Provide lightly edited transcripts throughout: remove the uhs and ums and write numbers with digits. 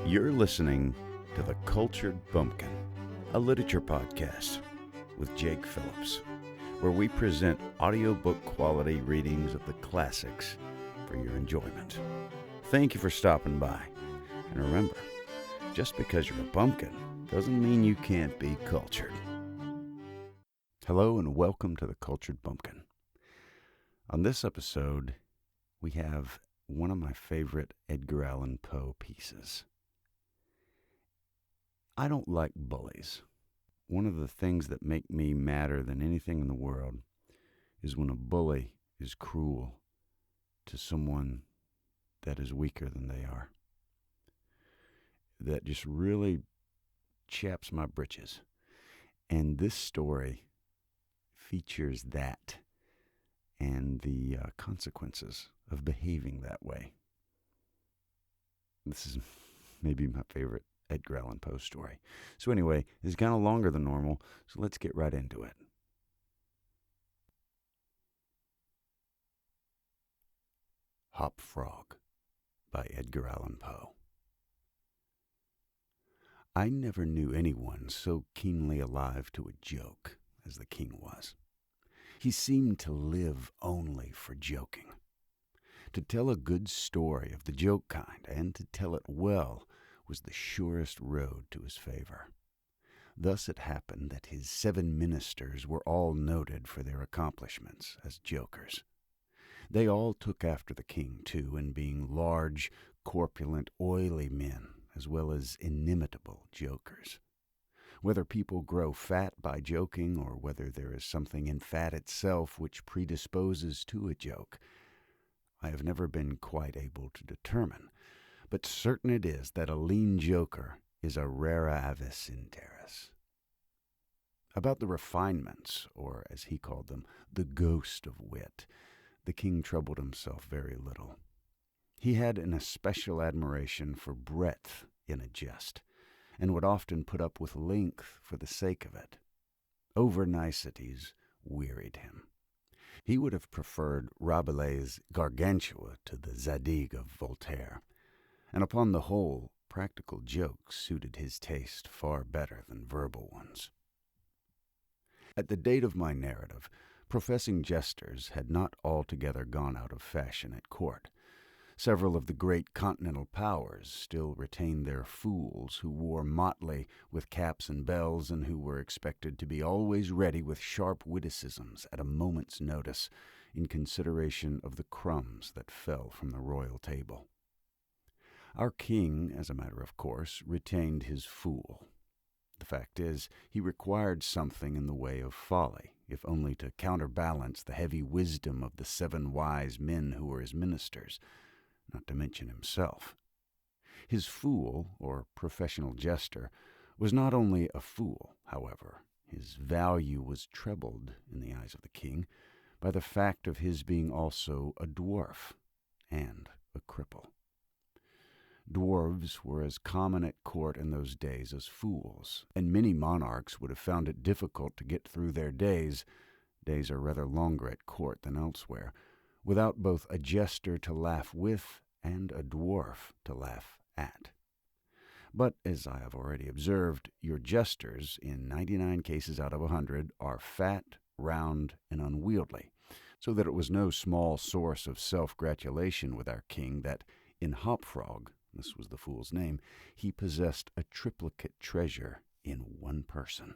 You're listening to The Cultured Bumpkin, a literature podcast with Jake Phillips, where we present audiobook quality readings of the classics for your enjoyment. Thank you for stopping by. And remember, just because you're a bumpkin doesn't mean you can't be cultured. Hello and welcome to The Cultured Bumpkin. On this episode, we have one of my favorite Edgar Allan Poe pieces. I don't like bullies. One of the things that make me madder than anything in the world is when a bully is cruel to someone that is weaker than they are. That just really chaps my britches. And this story features that and the consequences of behaving that way. This is maybe my favorite Edgar Allan Poe story. So anyway, this is kind of longer than normal, so let's get right into it. Hop Frog by Edgar Allan Poe. I never knew anyone so keenly alive to a joke as the king was. He seemed to live only for joking. To tell a good story of the joke kind, and to tell it well, was the surest road to his favor. Thus it happened that his 7 ministers were all noted for their accomplishments as jokers. They all took after the king, too, in being large, corpulent, oily men, as well as inimitable jokers. Whether people grow fat by joking, or whether there is something in fat itself which predisposes to a joke, I have never been quite able to determine. But certain it is that a lean joker is a rara avis in terris. About the refinements, or as he called them, the ghost of wit, the king troubled himself very little. He had an especial admiration for breadth in a jest, and would often put up with length for the sake of it. Over-niceties wearied him. He would have preferred Rabelais' Gargantua to the Zadig of Voltaire, and upon the whole, practical jokes suited his taste far better than verbal ones. At the date of my narrative, professing jesters had not altogether gone out of fashion at court. Several of the great continental powers still retained their fools, who wore motley with caps and bells, and who were expected to be always ready with sharp witticisms at a moment's notice, in consideration of the crumbs that fell from the royal table. Our king, as a matter of course, retained his fool. The fact is, he required something in the way of folly, if only to counterbalance the heavy wisdom of the 7 wise men who were his ministers, not to mention himself. His fool, or professional jester, was not only a fool, however. His value was trebled in the eyes of the king by the fact of his being also a dwarf and a cripple. Dwarves were as common at court in those days as fools, and many monarchs would have found it difficult to get through their days are rather longer at court than elsewhere, without both a jester to laugh with and a dwarf to laugh at. But, as I have already observed, your jesters, in 99 cases out of 100, are fat, round, and unwieldy, so that it was no small source of self-gratulation with our king that, in Hop Frog, this was the fool's name, he possessed a triplicate treasure in one person.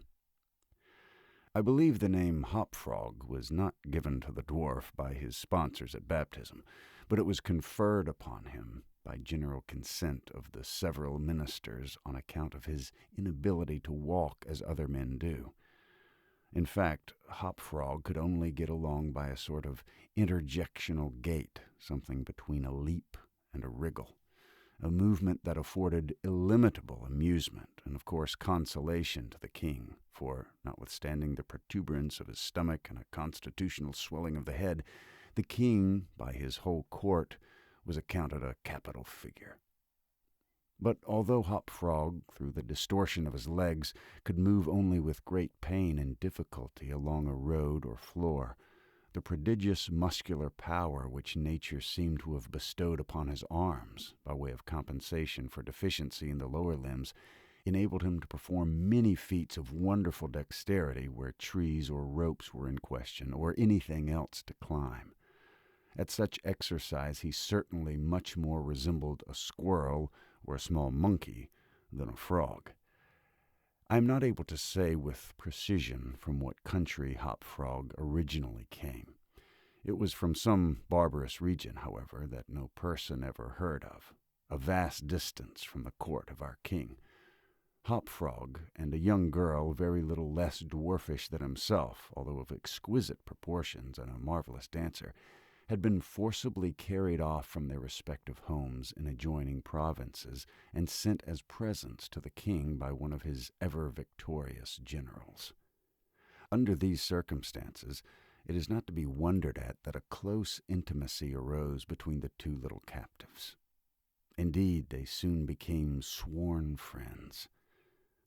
I believe the name Hop Frog was not given to the dwarf by his sponsors at baptism, but it was conferred upon him by general consent of the several ministers on account of his inability to walk as other men do. In fact, Hop Frog could only get along by a sort of interjectional gait, something between a leap and a wriggle, a movement that afforded illimitable amusement and, of course, consolation to the king, for, notwithstanding the protuberance of his stomach and a constitutional swelling of the head, the king, by his whole court, was accounted a capital figure. But although Hop Frog, through the distortion of his legs, could move only with great pain and difficulty along a road or floor, The prodigious muscular power which nature seemed to have bestowed upon his arms, by way of compensation for deficiency in the lower limbs, enabled him to perform many feats of wonderful dexterity where trees or ropes were in question, or anything else to climb. At such exercise he certainly much more resembled a squirrel or a small monkey than a frog. I am not able to say with precision from what country Hop Frog originally came. It was from some barbarous region, however, that no person ever heard of, a vast distance from the court of our king. Hop Frog and a young girl very little less dwarfish than himself, although of exquisite proportions and a marvelous dancer, had been forcibly carried off from their respective homes in adjoining provinces and sent as presents to the king by one of his ever-victorious generals. Under these circumstances, it is not to be wondered at that a close intimacy arose between the two little captives. Indeed, they soon became sworn friends.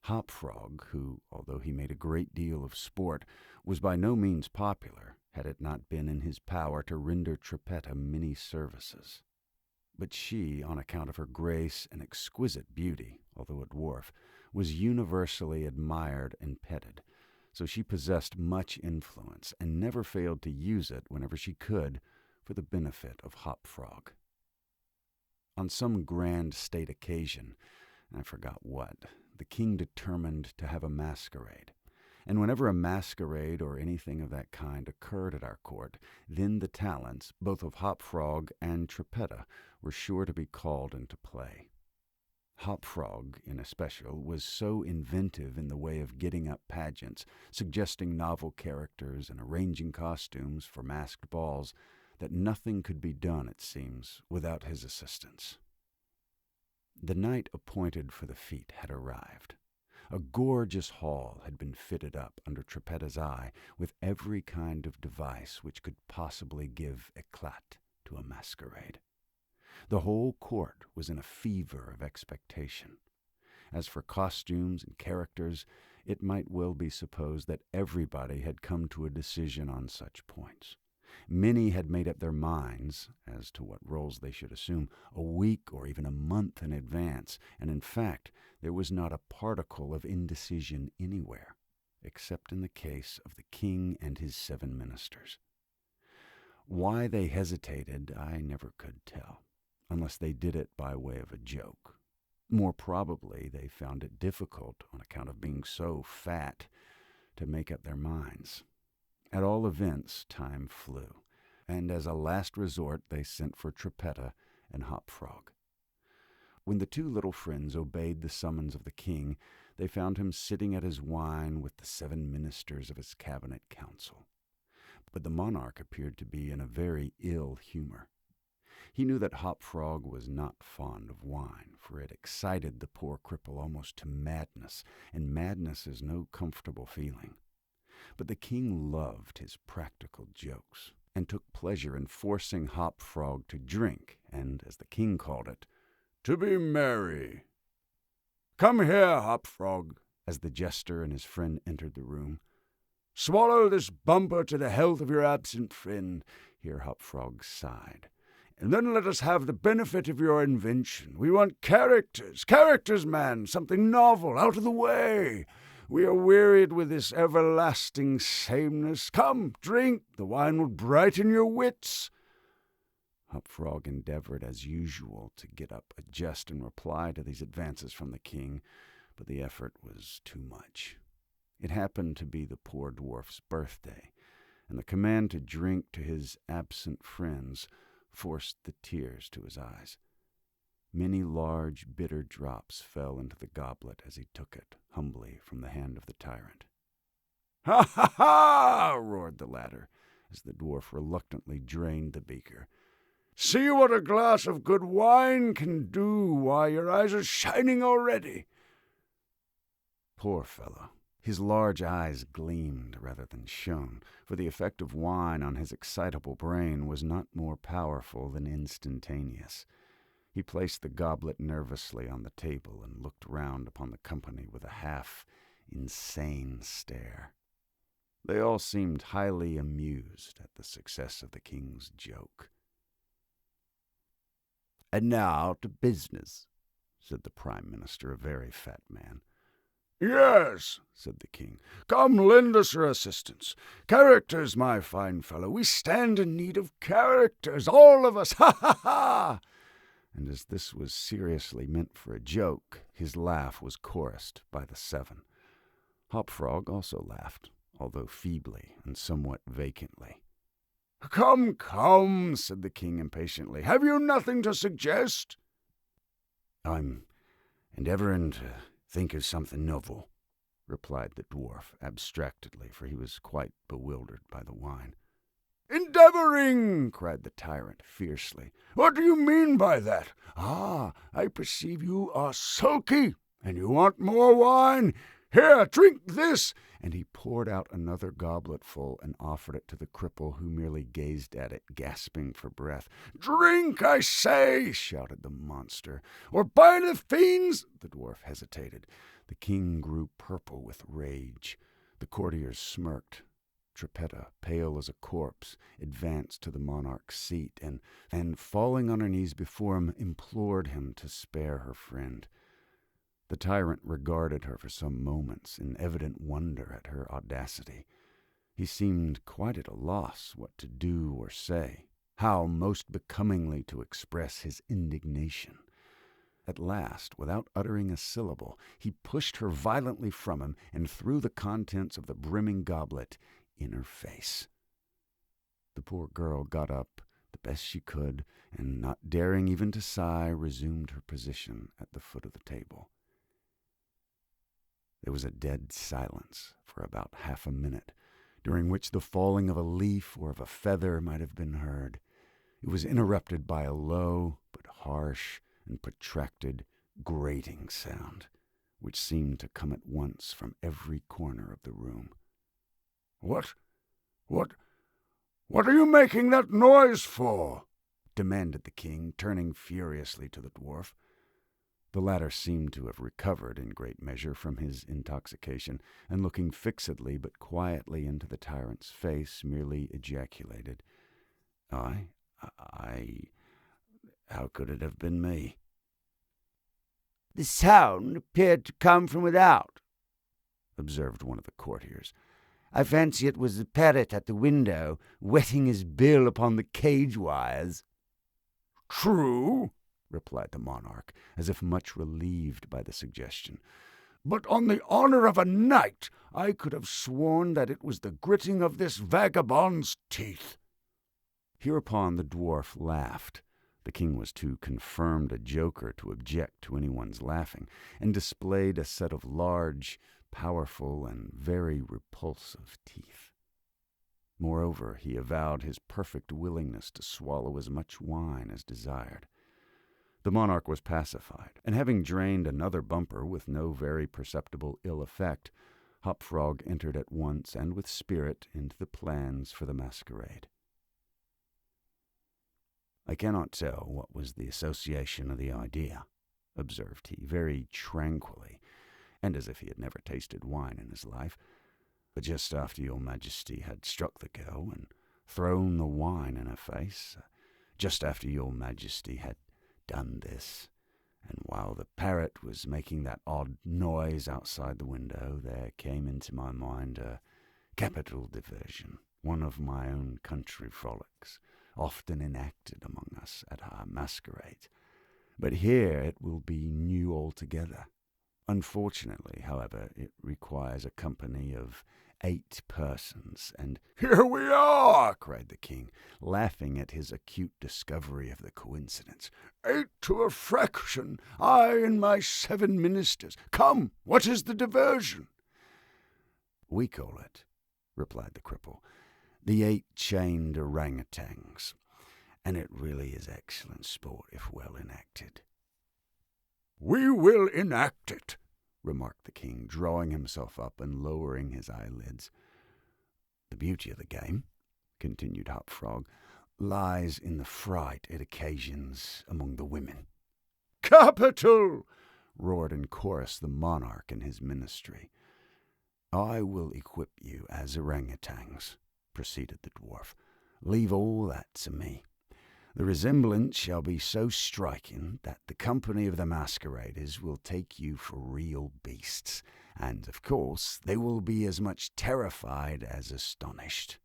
Hop Frog, who, although he made a great deal of sport, was by no means popular, had it not been in his power to render Trippetta many services. But she, on account of her grace and exquisite beauty, although a dwarf, was universally admired and petted, so she possessed much influence, and never failed to use it whenever she could for the benefit of Hop Frog. On some grand state occasion, I forgot what, the king determined to have a masquerade. And whenever a masquerade or anything of that kind occurred at our court, then the talents, both of Hop Frog and Trippetta, were sure to be called into play. Hop Frog, in especial, was so inventive in the way of getting up pageants, suggesting novel characters and arranging costumes for masked balls, that nothing could be done, it seems, without his assistance. The night appointed for the fete had arrived. A gorgeous hall had been fitted up under Trippetta's eye with every kind of device which could possibly give éclat to a masquerade. The whole court was in a fever of expectation. As for costumes and characters, it might well be supposed that everybody had come to a decision on such points. Many had made up their minds as to what roles they should assume a week or even a month in advance, and in fact there was not a particle of indecision anywhere, except in the case of the king and his 7 ministers. Why they hesitated I never could tell, unless they did it by way of a joke. More probably they found it difficult, on account of being so fat, to make up their minds. At all events, time flew, and as a last resort they sent for Trippetta and Hop Frog. When the 2 little friends obeyed the summons of the king, they found him sitting at his wine with the 7 ministers of his cabinet council. But the monarch appeared to be in a very ill humor. He knew that Hop Frog was not fond of wine, for it excited the poor cripple almost to madness, and madness is no comfortable feeling. But the king loved his practical jokes, and took pleasure in forcing Hop Frog to drink, and, as the king called it, to be merry. "Come here, Hop Frog," as the jester and his friend entered the room. "Swallow this bumper to the health of your absent friend," here Hop Frog sighed, "and then let us have the benefit of your invention. We want characters, man, something novel, out of the way. We are wearied with this everlasting sameness. Come, drink, the wine will brighten your wits." Hop Frog endeavored, as usual, to get up a jest in reply to these advances from the king, but the effort was too much. It happened to be the poor dwarf's birthday, and the command to drink to his absent friends forced the tears to his eyes. Many large, bitter drops fell into the goblet as he took it, humbly, from the hand of the tyrant. "Ha, ha, ha!" roared the latter, as the dwarf reluctantly drained the beaker. "See what a glass of good wine can do. Why, your eyes are shining already." Poor fellow! His large eyes gleamed rather than shone, for the effect of wine on his excitable brain was not more powerful than instantaneous. He placed the goblet nervously on the table and looked round upon the company with a half-insane stare. They all seemed highly amused at the success of the king's joke. "And now to business," said the Prime Minister, a very fat man. "Yes," said the king. "Come, lend us your assistance. Characters, my fine fellow. We stand in need of characters, all of us. Ha, ha, ha!" And as this was seriously meant for a joke, his laugh was chorused by the 7. Hop Frog also laughed, although feebly and somewhat vacantly. "Come, come," said the king impatiently. "Have you nothing to suggest?" "I'm endeavouring to think of something novel," replied the dwarf abstractedly, for he was quite bewildered by the wine. "Endeavouring!" cried the tyrant fiercely. "What do you mean by that? Ah, I perceive you are sulky, and you want more wine. Here, drink this!" And he poured out another gobletful and offered it to the cripple, who merely gazed at it, gasping for breath. "Drink, I say!" shouted the monster. "Or by the fiends—" The dwarf hesitated. The king grew purple with rage. The courtiers smirked. Trippetta, pale as a corpse, advanced to the monarch's seat, and falling on her knees before him, implored him to spare her friend. The tyrant regarded her for some moments in evident wonder at her audacity. He seemed quite at a loss what to do or say, how most becomingly to express his indignation. At last, without uttering a syllable, he pushed her violently from him and threw the contents of the brimming goblet in her face. The poor girl got up the best she could, and, not daring even to sigh, resumed her position at the foot of the table. There was a dead silence for about half a minute, during which the falling of a leaf or of a feather might have been heard. It was interrupted by a low but harsh and protracted grating sound, which seemed to come at once from every corner of the room. What are you making that noise for?" demanded the king, turning furiously to the dwarf. The latter seemed to have recovered in great measure from his intoxication, and looking fixedly but quietly into the tyrant's face, merely ejaculated, I, how could it have been me?" "The sound appeared to come from without," observed one of the courtiers. "I fancy it was the parrot at the window, wetting his bill upon the cage wires." "True," replied the monarch, as if much relieved by the suggestion. "But on the honour of a knight, I could have sworn that it was the gritting of this vagabond's teeth." Hereupon the dwarf laughed. The king was too confirmed a joker to object to anyone's laughing, and displayed a set of large, powerful, and very repulsive teeth. Moreover, he avowed his perfect willingness to swallow as much wine as desired. The monarch was pacified, and having drained another bumper with no very perceptible ill effect, Hop Frog entered at once and with spirit into the plans for the masquerade. "I cannot tell what was the association of the idea," observed he, very tranquilly, and as if he had never tasted wine in his life. "But just after your majesty had struck the girl and thrown the wine in her face, just after your majesty had done this, and while the parrot was making that odd noise outside the window, there came into my mind a capital diversion, one of my own country frolics, often enacted among us at our masquerades. But here it will be new altogether. Unfortunately, however, it requires a company of 8 persons, and—" "Here we are!" cried the king, laughing at his acute discovery of the coincidence. "8 to a fraction, I and my 7 ministers. Come, what is the diversion?" "We call it," replied the cripple, "the 8 chained orangutans, and it really is excellent sport if well enacted." "We will enact it," remarked the king, drawing himself up and lowering his eyelids. "The beauty of the game," continued Hop Frog, "lies in the fright it occasions among the women." "Capital!" roared in chorus the monarch and his ministry. "I will equip you as orangutans," proceeded the dwarf. "Leave all that to me. The resemblance shall be so striking that the company of the masqueraders will take you for real beasts, and, of course, they will be as much terrified as astonished."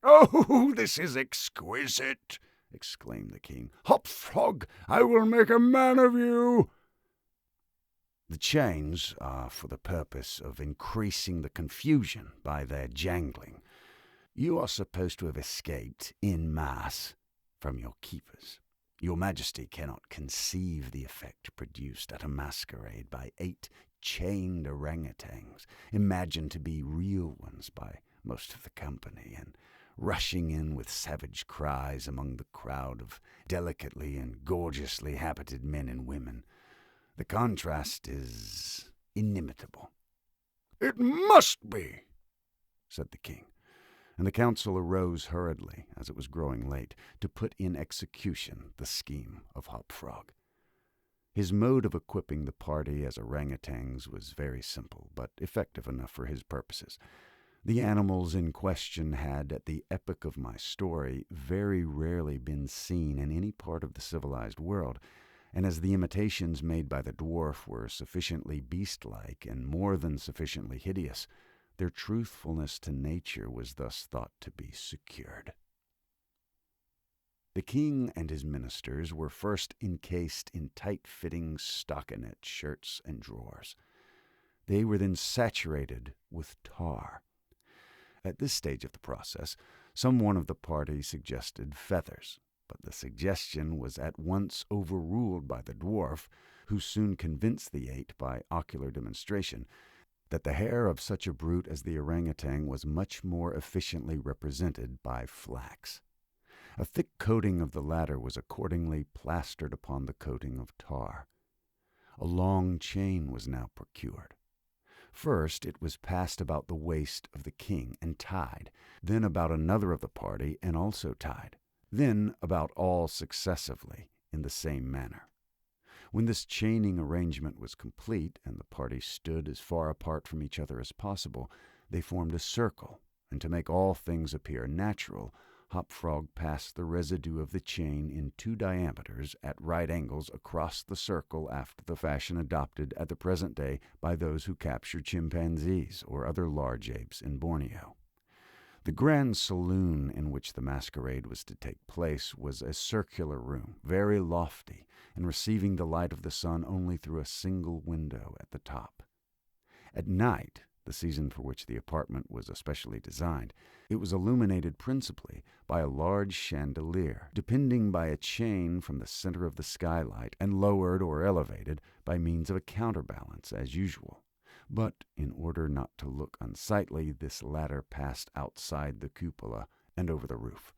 "Oh, this is exquisite!" exclaimed the king. "Hop Frog, I will make a man of you!" The chains are for the purpose of increasing the confusion by their jangling. You are supposed to have escaped en masse from your keepers. Your Majesty cannot conceive the effect produced at a masquerade by 8 chained orangutans, imagined to be real ones by most of the company, and rushing in with savage cries among the crowd of delicately and gorgeously habited men and women. The contrast is inimitable. "It must be," said the king, and the council arose hurriedly, as it was growing late, to put in execution the scheme of Hop Frog. His mode of equipping the party as orangutans was very simple, but effective enough for his purposes. The animals in question had, at the epoch of my story, very rarely been seen in any part of the civilized world, and as the imitations made by the dwarf were sufficiently beast-like and more than sufficiently hideous, their truthfulness to nature was thus thought to be secured. The king and his ministers were first encased in tight-fitting stockinette shirts and drawers. They were then saturated with tar. At this stage of the process, some one of the party suggested feathers, but the suggestion was at once overruled by the dwarf, who soon convinced the 8 by ocular demonstration that the hair of such a brute as the orangutan was much more efficiently represented by flax. A thick coating of the latter was accordingly plastered upon the coating of tar. A long chain was now procured. First it was passed about the waist of the king and tied, then about another of the party and also tied, then about all successively in the same manner. When this chaining arrangement was complete, and the party stood as far apart from each other as possible, they formed a circle, and to make all things appear natural, Hop Frog passed the residue of the chain in 2 diameters at right angles across the circle after the fashion adopted at the present day by those who capture chimpanzees or other large apes in Borneo. The grand saloon in which the masquerade was to take place was a circular room, very lofty, and receiving the light of the sun only through a single window at the top. At night, the season for which the apartment was especially designed, it was illuminated principally by a large chandelier, depending by a chain from the center of the skylight, and lowered or elevated by means of a counterbalance, as usual. But in order not to look unsightly, this latter passed outside the cupola and over the roof.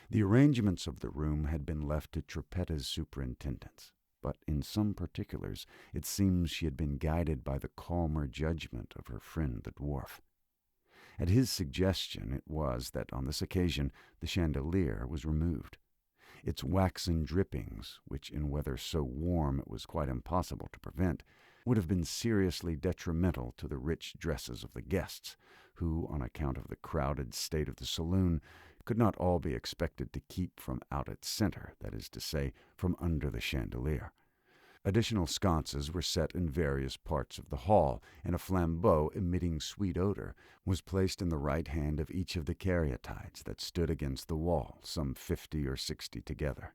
The arrangements of the room had been left to Trippetta's superintendence, but in some particulars it seems she had been guided by the calmer judgment of her friend the dwarf. At his suggestion it was that on this occasion the chandelier was removed. Its waxen drippings, which in weather so warm it was quite impossible to prevent, would have been seriously detrimental to the rich dresses of the guests, who, on account of the crowded state of the saloon, could not all be expected to keep from out its center, that is to say, from under the chandelier. Additional sconces were set in various parts of the hall, and a flambeau emitting sweet odor was placed in the right hand of each of the caryatides that stood against the wall, some 50 or 60 together.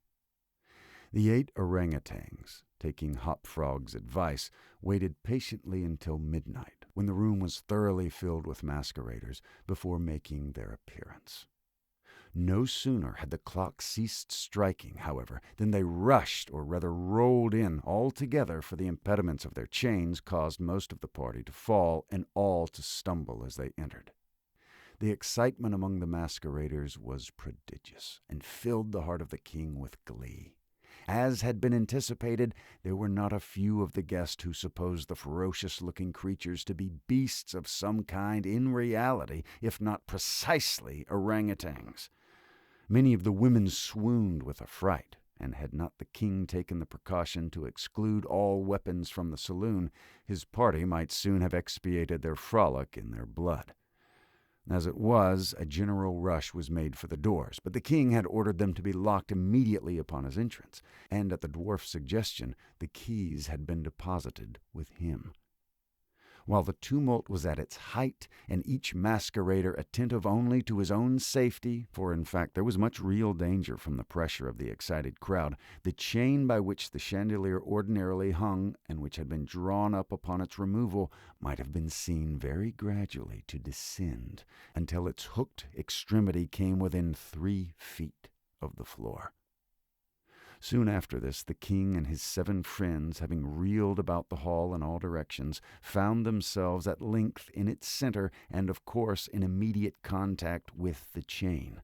The 8 orangutans, taking Hop Frog's advice, waited patiently until midnight, when the room was thoroughly filled with masqueraders, before making their appearance. No sooner had the clock ceased striking, however, than they rushed, or rather rolled in all together, for the impediments of their chains caused most of the party to fall, and all to stumble as they entered. The excitement among the masqueraders was prodigious, and filled the heart of the king with glee. As had been anticipated, there were not a few of the guests who supposed the ferocious-looking creatures to be beasts of some kind in reality, if not precisely orangutans. Many of the women swooned with affright, and had not the king taken the precaution to exclude all weapons from the saloon, his party might soon have expiated their frolic in their blood. As it was, a general rush was made for the doors, but the king had ordered them to be locked immediately upon his entrance, and at the dwarf's suggestion, the keys had been deposited with him. While the tumult was at its height, and each masquerader attentive only to his own safety, for in fact there was much real danger from the pressure of the excited crowd, the chain by which the chandelier ordinarily hung, and which had been drawn up upon its removal, might have been seen very gradually to descend, until its hooked extremity came within 3 feet of the floor. Soon after this, the king and his 7 friends, having reeled about the hall in all directions, found themselves at length in its center, and of course in immediate contact with the chain.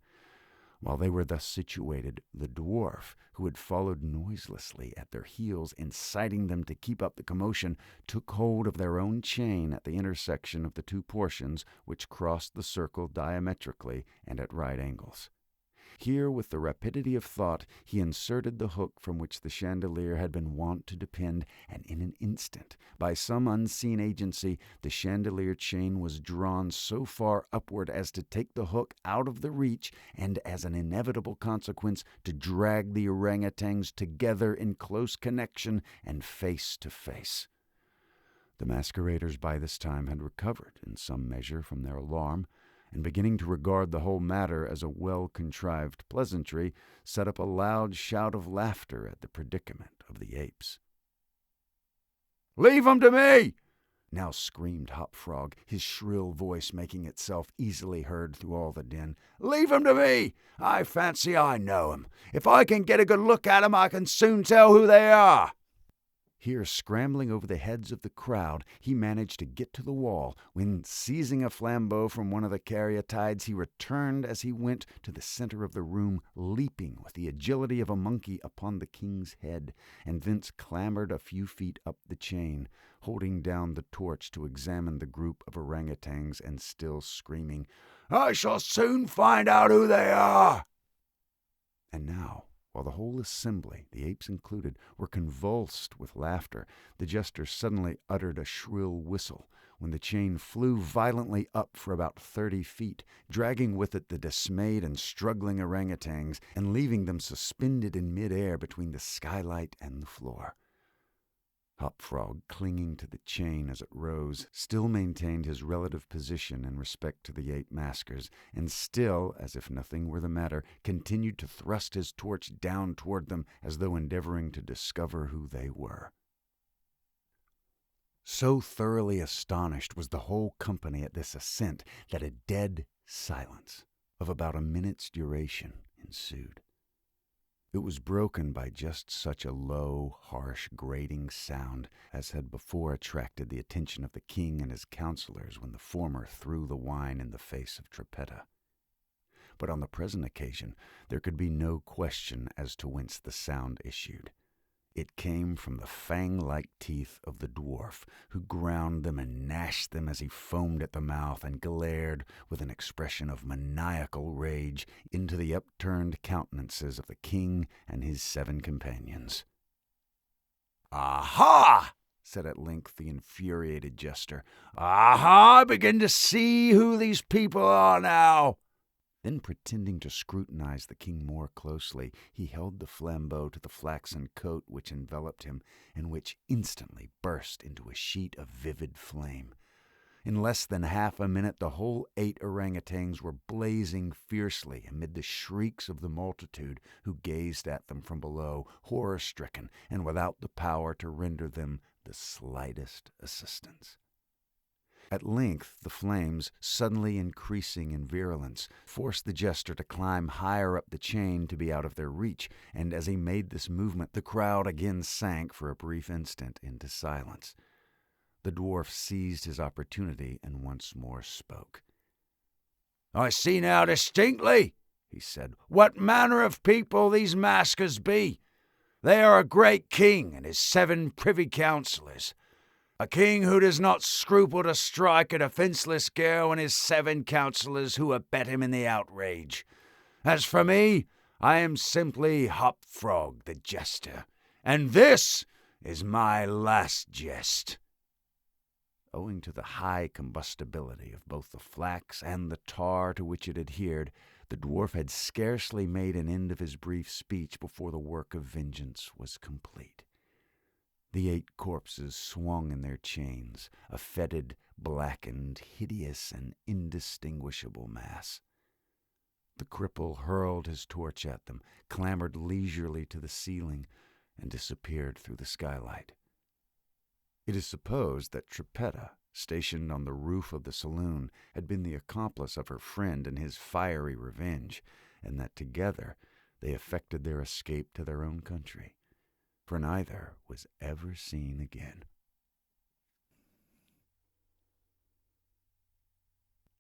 While they were thus situated, the dwarf, who had followed noiselessly at their heels, inciting them to keep up the commotion, took hold of their own chain at the intersection of the 2 portions which crossed the circle diametrically and at right angles. Here, with the rapidity of thought, he inserted the hook from which the chandelier had been wont to depend, and in an instant, by some unseen agency, the chandelier chain was drawn so far upward as to take the hook out of the reach, and as an inevitable consequence, to drag the orangutans together in close connection and face to face. The masqueraders by this time had recovered in some measure from their alarm, and beginning to regard the whole matter as a well-contrived pleasantry, set up a loud shout of laughter at the predicament of the apes. "Leave 'em to me!" now screamed Hop Frog, his shrill voice making itself easily heard through all the din. "Leave 'em to me! I fancy I know 'em. If I can get a good look at 'em, I can soon tell who they are." Here, scrambling over the heads of the crowd, he managed to get to the wall, when, seizing a flambeau from one of the caryatides, he returned as he went to the center of the room, leaping with the agility of a monkey upon the king's head, and thence clambered a few feet up the chain, holding down the torch to examine the group of orangutans, and still screaming, "I shall soon find out who they are!" And now, while the whole assembly, the apes included, were convulsed with laughter, the jester suddenly uttered a shrill whistle, when the chain flew violently up for about 30 feet, dragging with it the dismayed and struggling orangutans, and leaving them suspended in mid-air between the skylight and the floor. Hop Frog, clinging to the chain as it rose, still maintained his relative position in respect to the 8 maskers, and still, as if nothing were the matter, continued to thrust his torch down toward them as though endeavoring to discover who they were. So thoroughly astonished was the whole company at this ascent that a dead silence of about a minute's duration ensued. It was broken by just such a low, harsh, grating sound as had before attracted the attention of the king and his counselors when the former threw the wine in the face of Trippetta. But on the present occasion there could be no question as to whence the sound issued. It came from the fang-like teeth of the dwarf, who ground them and gnashed them as he foamed at the mouth and glared with an expression of maniacal rage into the upturned countenances of the king and his 7 companions. "Aha!" said at length the infuriated jester. "Aha! I begin to see who these people are now." Then, pretending to scrutinize the king more closely, he held the flambeau to the flaxen coat which enveloped him, and which instantly burst into a sheet of vivid flame. In less than half a minute the whole 8 orangutans were blazing fiercely amid the shrieks of the multitude, who gazed at them from below, horror-stricken, and without the power to render them the slightest assistance. At length the flames, suddenly increasing in virulence, forced the jester to climb higher up the chain to be out of their reach, and as he made this movement the crowd again sank for a brief instant into silence. The dwarf seized his opportunity and once more spoke. "I see now distinctly," he said, "what manner of people these maskers be. They are a great king and his 7 privy councillors. A king who does not scruple to strike a defenceless girl, and his 7 councillors who abet him in the outrage. As for me, I am simply Hop Frog the Jester, and this is my last jest." Owing to the high combustibility of both the flax and the tar to which it adhered, the dwarf had scarcely made an end of his brief speech before the work of vengeance was complete. The 8 corpses swung in their chains, a fetid, blackened, hideous, and indistinguishable mass. The cripple hurled his torch at them, clambered leisurely to the ceiling, and disappeared through the skylight. It is supposed that Trippetta, stationed on the roof of the saloon, had been the accomplice of her friend in his fiery revenge, and that together they effected their escape to their own country, for neither was ever seen again.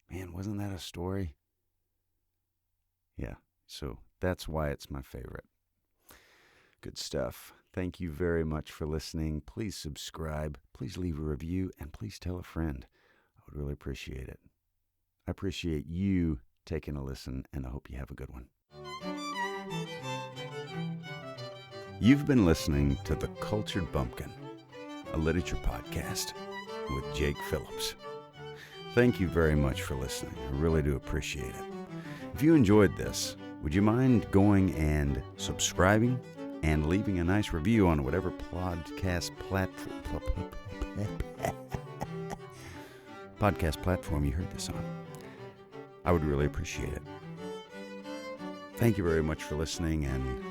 Man, wasn't that a story? Yeah, so that's why it's my favorite. Good stuff. Thank you very much for listening. Please subscribe, please leave a review, and please tell a friend. I would really appreciate it. I appreciate you taking a listen, and I hope you have a good one. You've been listening to The Cultured Bumpkin, a literature podcast with Jake Phillips. Thank you very much for listening. I really do appreciate it. If you enjoyed this, would you mind going and subscribing and leaving a nice review on whatever podcast platform you heard this on? I would really appreciate it. Thank you very much for listening, and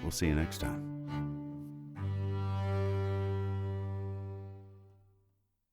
we'll see you next time.